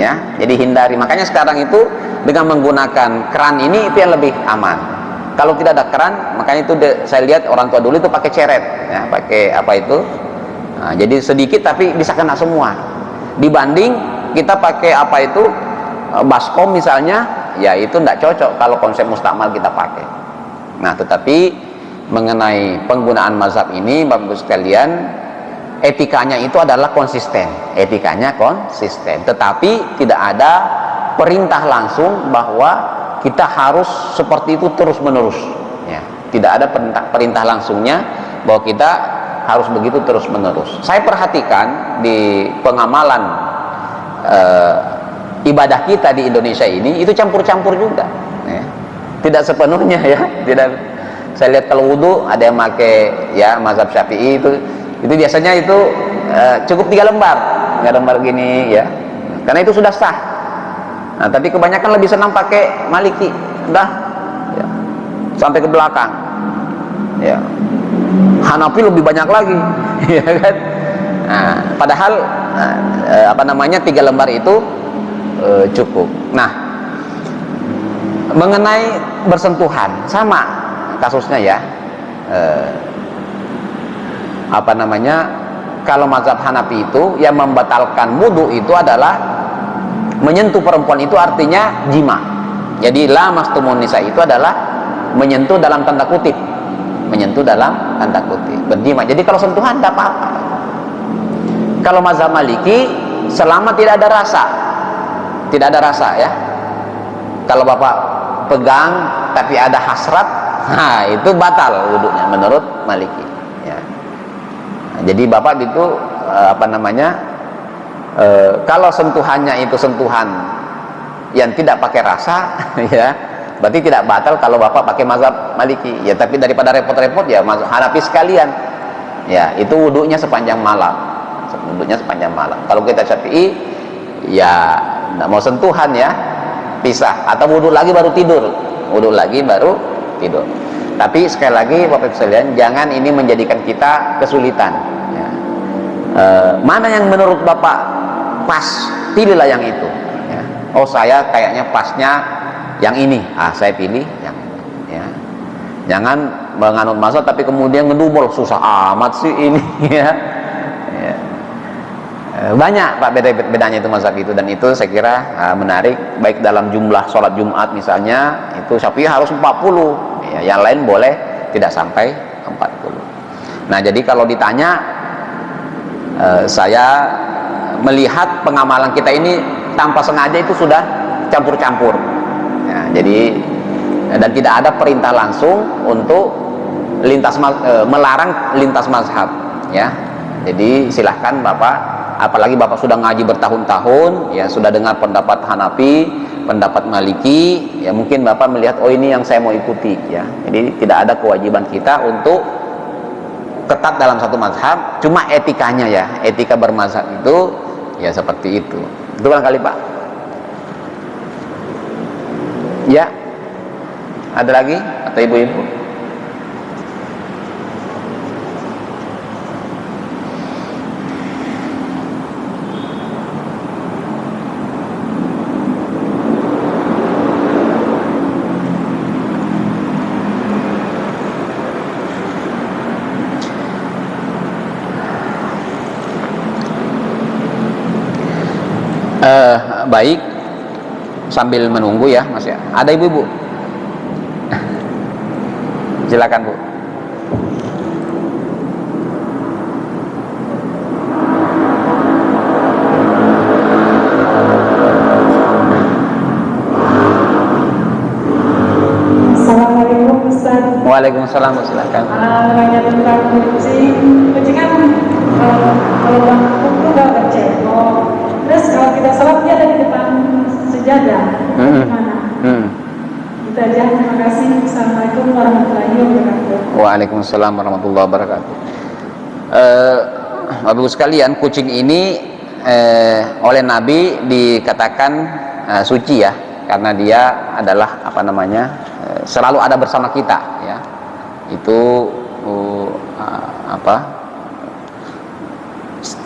ya. Jadi hindari. Makanya sekarang itu dengan menggunakan keran ini itu yang lebih aman. Kalau tidak ada keran, makanya itu saya lihat orang tua dulu itu pakai ceret ya, pakai apa itu. Nah, jadi sedikit tapi bisa kena semua. Dibanding kita pakai apa itu baskom misalnya, ya itu tidak cocok kalau konsep mustakmal kita pakai. Nah, tetapi mengenai penggunaan mazhab ini Bapak Ibu sekalian, etikanya itu adalah konsisten, etikanya konsisten, tetapi tidak ada perintah langsung bahwa kita harus seperti itu terus menerus ya. Tidak ada perintah langsungnya bahwa kita harus begitu terus menerus. Saya perhatikan di pengamalan ibadah kita di Indonesia ini itu campur-campur juga ya. Tidak sepenuhnya ya, tidak. Saya lihat kalau wudhu ada yang pakai ya mazhab Syafi'i itu biasanya itu cukup 3 lembar gini ya, karena itu sudah sah. Nah, tapi kebanyakan lebih senang pakai Maliki, udah ya, sampai ke belakang ya. Hanafi lebih banyak lagi ya kan. Nah, padahal 3 lembar itu cukup. Nah, mengenai bersentuhan sama kasusnya ya. Kalau mazhab Hanafi itu yang membatalkan wudu itu adalah menyentuh perempuan, itu artinya jima. Jadi lamastumun nisa itu adalah menyentuh dalam tanda kutip, berjima. Jadi kalau sentuhan tidak apa-apa. Kalau mazhab Maliki selama tidak ada rasa ya. Kalau Bapak pegang tapi ada hasrat, nah itu batal wudunya menurut Maliki ya. Nah, jadi Bapak itu kalau sentuhannya itu sentuhan yang tidak pakai rasa ya, berarti tidak batal kalau Bapak pakai mazhab Maliki ya. Tapi daripada repot-repot ya mazhab Hanafi sekalian ya, itu wudunya sepanjang malam wudhunya sepanjang malam. Kalau kita Syafi'i ya nggak mau sentuhan ya, pisah, atau wudhu lagi baru tidur, wudhu lagi baru tidur. Tapi sekali lagi Bapak Ibu sekalian, jangan ini menjadikan kita kesulitan ya. Mana yang menurut Bapak pas, pilihlah yang itu ya. Oh saya kayaknya pasnya yang ini, saya pilih yang ini ya. Jangan menganut mazhab tapi kemudian ngedumel, susah amat sih ini ya. Ya. Banyak Pak bedanya itu mazhab itu, dan itu saya kira menarik. Baik dalam jumlah sholat Jumat misalnya, itu Syafi'i harus 40 ya, yang lain boleh tidak sampai 40. Nah jadi kalau ditanya, saya melihat pengamalan kita ini tanpa sengaja itu sudah campur-campur ya, jadi dan tidak ada perintah langsung untuk melarang lintas mazhab ya. Jadi silahkan Bapak, apalagi Bapak sudah ngaji bertahun-tahun ya, sudah dengar pendapat Hanafi, pendapat Maliki ya, mungkin Bapak melihat oh ini yang saya mau ikuti ya. Jadi tidak ada kewajiban kita untuk ketat dalam satu mazhab, cuma etikanya ya, etika bermazhab itu ya seperti itu. Itu barangkali Pak ya. Ada lagi atau ibu-ibu? Baik, sambil menunggu ya Mas ya. Ada ibu-ibu? Silakan Bu. Assalamualaikum Ustaz. Waalaikumsalam, silakan. Nanya tentang kucing kan kalau bangku itu nggak bercebok. Terus kalau kita sholat dia ada di depan sejadah. Gimana? Itu aja. Terima kasih. Assalamualaikum warahmatullahi wabarakatuh. Waalaikumsalam warahmatullahi wabarakatuh. Bapak Ibu sekalian, kucing ini oleh Nabi dikatakan suci ya, karena dia adalah apa namanya, selalu ada bersama kita ya. Itu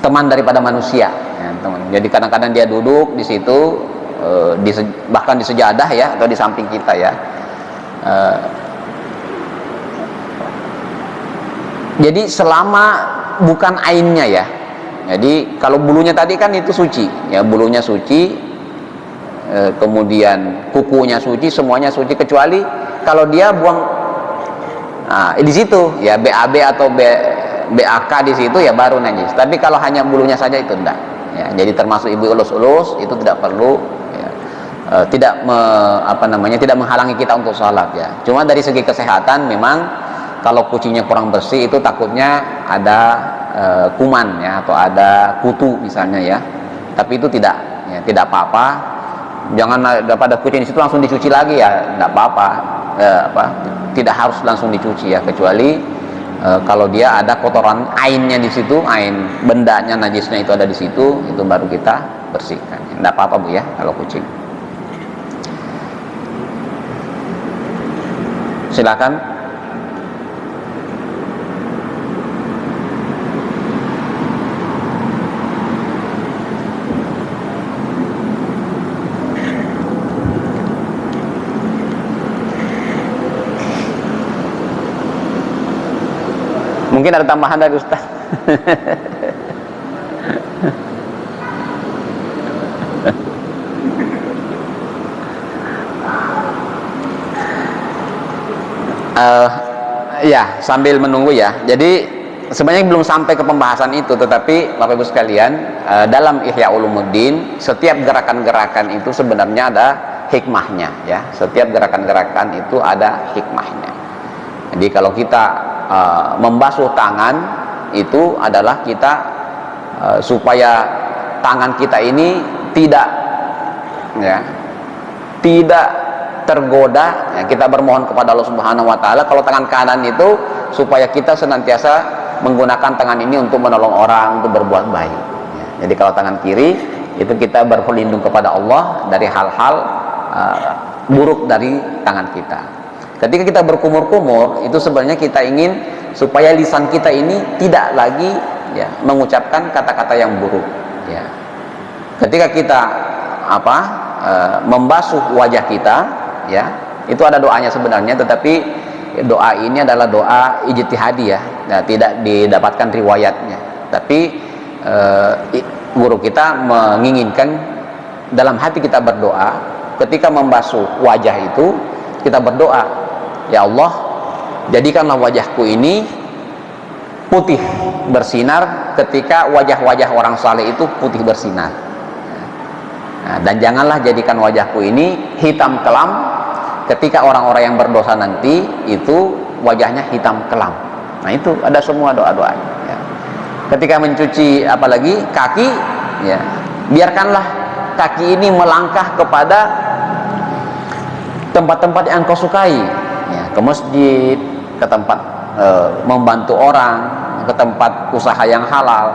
teman daripada manusia ya, teman. Jadi kadang-kadang dia duduk di situ, bahkan di sejadah ya, atau di samping kita ya. Jadi selama bukan ainnya ya. Jadi kalau bulunya tadi kan itu suci ya, bulunya suci, kemudian kukunya suci, semuanya suci, kecuali kalau dia buang di situ ya, BAB atau BAK di situ ya baru najis. Tapi kalau hanya bulunya saja itu enggak ya. Jadi termasuk ibu ulus-ulus itu tidak perlu ya, tidak tidak menghalangi kita untuk sholat ya. Cuma dari segi kesehatan memang kalau kucingnya kurang bersih itu takutnya ada kuman ya, atau ada kutu misalnya ya. Tapi itu tidak ya, tidak apa-apa. Jangan pada kucing di situ langsung dicuci lagi ya, tidak apa-apa. Tidak harus langsung dicuci ya, kecuali kalau dia ada kotoran ainnya di situ, ain bendanya najisnya itu ada di situ, itu baru kita bersihkan. Tidak apa-apa Bu ya kalau kucing. Silakan. Mungkin ada tambahan dari Ustaz. Ya, sambil menunggu ya. Jadi sebenarnya belum sampai ke pembahasan itu, tetapi Bapak Ibu sekalian, dalam Ihya Ulumuddin setiap gerakan-gerakan itu sebenarnya ada hikmahnya ya. Setiap gerakan-gerakan itu ada hikmahnya. Jadi kalau kita membasuh tangan itu adalah kita supaya tangan kita ini tidak tergoda ya, kita bermohon kepada Allah Subhanahu wa taala. Kalau tangan kanan itu supaya kita senantiasa menggunakan tangan ini untuk menolong orang, untuk berbuat baik. Ya. Jadi kalau tangan kiri itu kita berlindung kepada Allah dari hal-hal buruk dari tangan kita. Ketika kita berkumur-kumur, itu sebenarnya kita ingin supaya lisan kita ini tidak lagi ya mengucapkan kata-kata yang buruk. Ya. Ketika kita membasuh wajah kita, ya itu ada doanya sebenarnya, tetapi doa ini adalah doa ijtihadi ya, tidak didapatkan riwayatnya. Tapi guru kita menginginkan dalam hati kita berdoa, ketika membasuh wajah itu kita berdoa, ya Allah, jadikanlah wajahku ini putih bersinar ketika wajah-wajah orang saleh itu putih bersinar. Nah, dan janganlah jadikan wajahku ini hitam kelam ketika orang-orang yang berdosa nanti itu wajahnya hitam kelam. Nah itu ada semua doa-doa. Ya. Ketika mencuci apalagi kaki, ya biarkanlah kaki ini melangkah kepada tempat-tempat yang kau sukai, ya, ke masjid, ke tempat membantu orang, ke tempat usaha yang halal.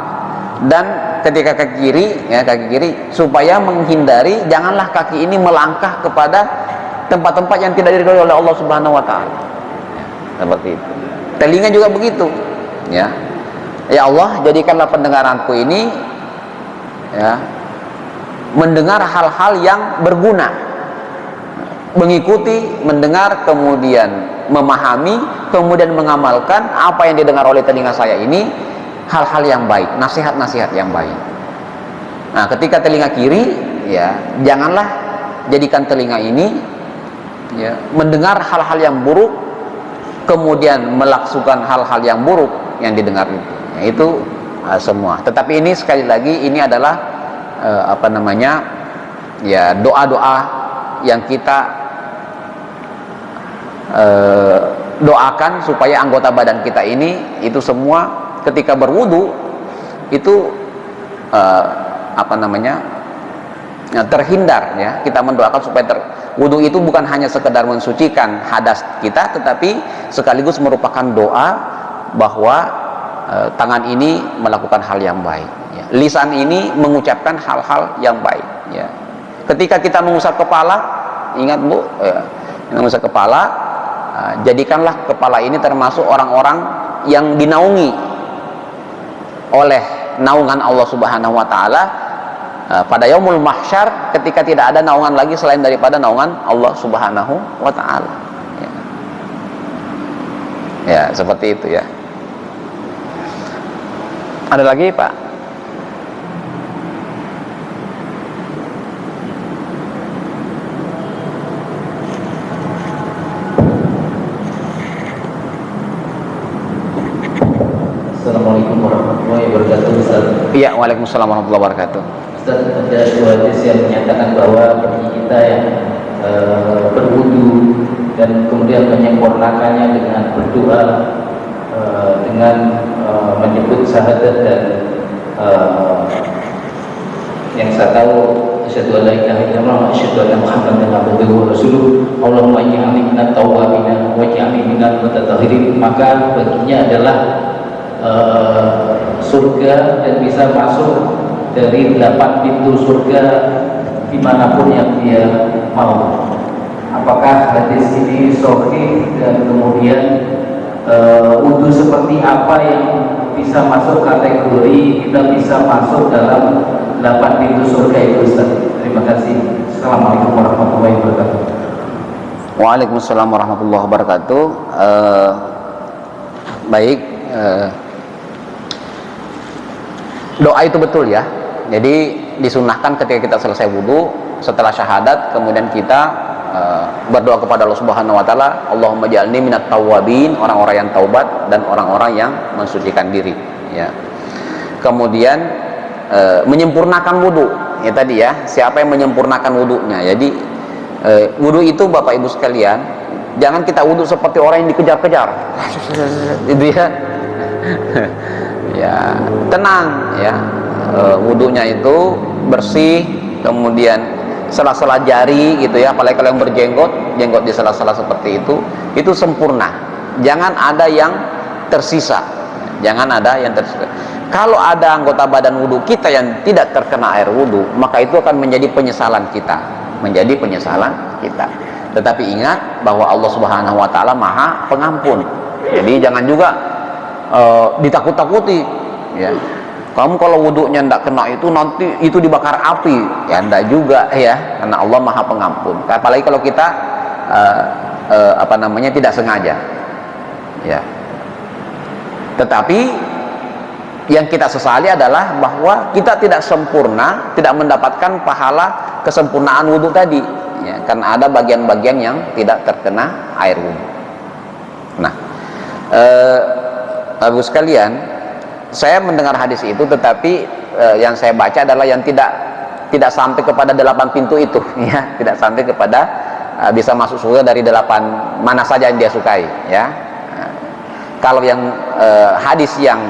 Dan ketika kaki kiri supaya menghindari, janganlah kaki ini melangkah kepada tempat-tempat yang tidak diridhoi oleh Allah Subhanahu wa taala. Ya, seperti itu. Telinga juga begitu. Ya. Ya Allah, jadikanlah pendengaranku ini ya mendengar hal-hal yang berguna. Mengikuti, mendengar, kemudian memahami, kemudian mengamalkan apa yang didengar oleh telinga saya ini, hal-hal yang baik, nasihat-nasihat yang baik. Nah, ketika telinga kiri, ya janganlah jadikan telinga ini ya mendengar hal-hal yang buruk, kemudian melakukan hal-hal yang buruk yang didengar itu. Ya, itu semua. Tetapi ini sekali lagi ini adalah ya doa-doa yang kita doakan supaya anggota badan kita ini itu semua ketika berwudu itu terhindar ya. Kita mendoakan supaya wudu itu bukan hanya sekedar mensucikan hadas kita, tetapi sekaligus merupakan doa bahwa tangan ini melakukan hal yang baik ya. Lisan ini mengucapkan hal-hal yang baik ya. Ketika kita mengusap kepala, ingat Bu ya, mengusap kepala, jadikanlah kepala ini termasuk orang-orang yang dinaungi oleh naungan Allah Subhanahu wa taala pada yaumul mahsyar, ketika tidak ada naungan lagi selain daripada naungan Allah Subhanahu wa taala. Ya. Ya, seperti itu ya. Ada lagi, Pak? Assalamualaikum warahmatullahi wabarakatuh, Ustaz. Iya, waalaikumsalam warahmatullahi wabarakatuh. Ustaz, ada sebuah hadis yang menyatakan bahwa bagi kita yang berwudu dan kemudian menyempurnakannya dengan berdoa, dengan menyebut syahadat dan yang saya tahu asyhadu an la ilaha illallah wa asyhadu anna muhammadan abduhu wa rasuluh, Allahumma ij'alni minat tawwabin wa ij'alni minal mutatahhirin, maka baginya adalah surga dan bisa masuk dari 8 pintu surga dimanapun yang dia mau. Apakah hadis ini sahih dan kemudian wudu seperti apa yang bisa masuk kategori kita bisa masuk dalam 8 pintu surga itu, Ustaz? Terima kasih. Assalamualaikum warahmatullahi wabarakatuh. Waalaikumsalam warahmatullahi wabarakatuh. Baik, doa itu betul ya. Jadi disunahkan ketika kita selesai wudu, setelah syahadat, kemudian kita berdoa kepada Allah Subhanahu wa taala, Allahumma ja'alni minat tawwabin, orang-orang yang taubat dan orang-orang yang mensucikan diri ya. Kemudian menyempurnakan wudu. Ya tadi ya, siapa yang menyempurnakan wudunya. Jadi wudu itu Bapak Ibu sekalian, jangan kita wudu seperti orang yang dikejar-kejar. Itu ya. Ya, tenang ya. Wudunya itu bersih, kemudian sela-sela jari gitu ya, apalagi kalau yang berjenggot, jenggot di sela-sela seperti itu sempurna. Jangan ada yang tersisa. Jangan ada yang tersisa. Kalau ada anggota badan wudhu kita yang tidak terkena air wudhu, maka itu akan menjadi penyesalan kita, menjadi penyesalan kita. Tetapi ingat bahwa Allah Subhanahu wa taala Maha Pengampun. Jadi jangan juga ditakut-takuti, ya. Kamu kalau wudhunya tidak kena itu nanti itu dibakar api, ya tidak juga, ya, karena Allah Maha Pengampun. Apalagi kalau kita tidak sengaja, ya. Tetapi yang kita sesali adalah bahwa kita tidak sempurna, tidak mendapatkan pahala kesempurnaan wudhu tadi, ya, karena ada bagian-bagian yang tidak terkena air wudhu. Nah, Bapak sekalian, saya mendengar hadis itu, tetapi yang saya baca adalah yang tidak sampai kepada 8 pintu itu, ya, tidak sampai kepada bisa masuk surga dari 8 mana saja yang dia sukai, ya. Kalau yang hadis yang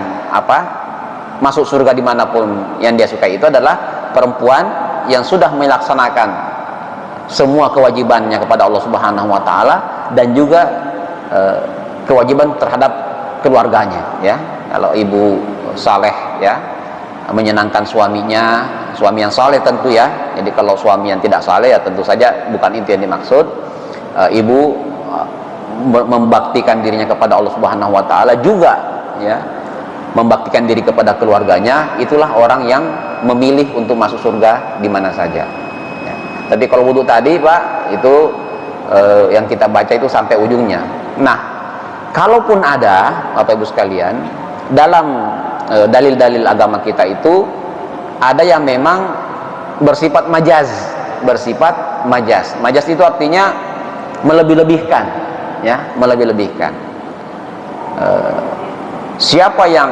masuk surga dimanapun yang dia sukai itu adalah perempuan yang sudah melaksanakan semua kewajibannya kepada Allah Subhanahu wa taala dan juga kewajiban terhadap keluarganya, ya. Kalau ibu saleh, ya, menyenangkan suaminya, suami yang saleh tentu, ya. Jadi kalau suami yang tidak saleh, ya tentu saja bukan itu yang dimaksud. Ibu membaktikan dirinya kepada Allah Subhanahu wa taala juga, ya, membaktikan diri kepada keluarganya, itulah orang yang memilih untuk masuk surga di mana saja, ya. Tapi kalau wudhu tadi, Pak, itu yang kita baca itu sampai ujungnya. Nah, kalaupun ada, Bapak Ibu sekalian, dalam dalil-dalil agama kita itu ada yang memang bersifat majaz. Majaz itu artinya melebih-lebihkan, ya, melebih-lebihkan. Siapa yang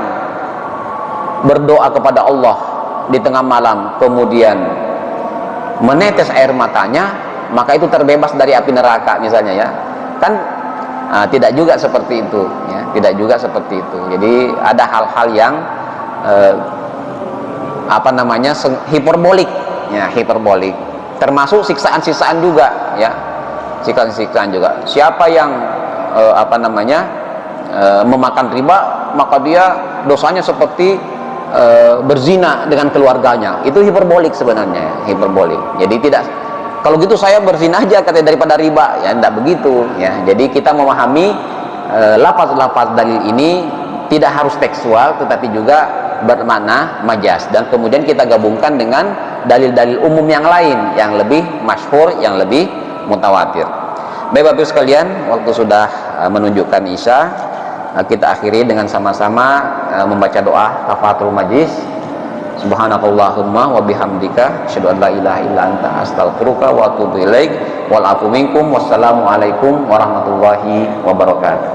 berdoa kepada Allah di tengah malam kemudian menetes air matanya, maka itu terbebas dari api neraka misalnya, ya. Kan tidak juga seperti itu, ya, tidak juga seperti itu. Jadi ada hal-hal yang hiperbolik, ya, hiperbolik. Termasuk siksaan-siksaan juga, ya. Siksaan-siksaan juga. Siapa yang memakan riba, maka dia dosanya seperti berzina dengan keluarganya. Itu hiperbolik sebenarnya, hiperbolik. Jadi tidak, kalau gitu saya berzina aja katanya daripada riba, ya, tidak begitu, ya. Jadi kita memahami lafaz-lafaz dalil ini tidak harus tekstual, tetapi juga bermakna majaz, dan kemudian kita gabungkan dengan dalil-dalil umum yang lain yang lebih masyhur, yang lebih mutawatir. Baik Bapak sekalian, waktu sudah menunjukkan Isya. Kita akhiri dengan sama-sama membaca doa kafaratul majlis. Subhanakallahumma wa bihamdika asyhadu an la ilaha illa anta astaghfiruka wa atubu ilaik. Wal afu minkum. Wassalamu alaikum warahmatullahi wabarakatuh.